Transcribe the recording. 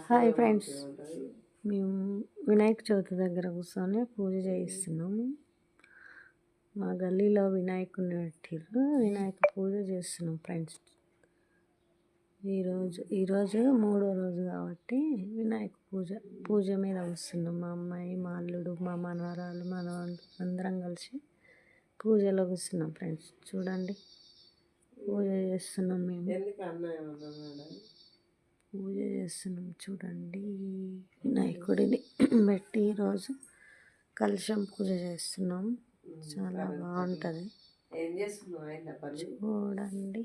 Hi friends, మేము వినాయక చవితి దగ్గర కూర్చొని పూజ చేయిస్తున్నాము. మా గల్లీలో వినాయకుడిని పెట్టిర్రు, వినాయక పూజ చేస్తున్నాం ఫ్రెండ్స్. ఈరోజు మూడో రోజు కాబట్టి వినాయక పూజ మీద కూర్చున్నాం. మా అమ్మాయి, మా అల్లుడు, మా మనవరాలు, మనవాళ్ళు అందరం కలిసి పూజలో కూర్చున్నాం ఫ్రెండ్స్. చూడండి, పూజ చేస్తున్నాం. మేము పూజ చేస్తున్నాం చూడండి. వినాయకుడిని పెట్టి ఈరోజు కలశం పూజ చేస్తున్నాం. చాలా బాగుంటుంది చూడండి.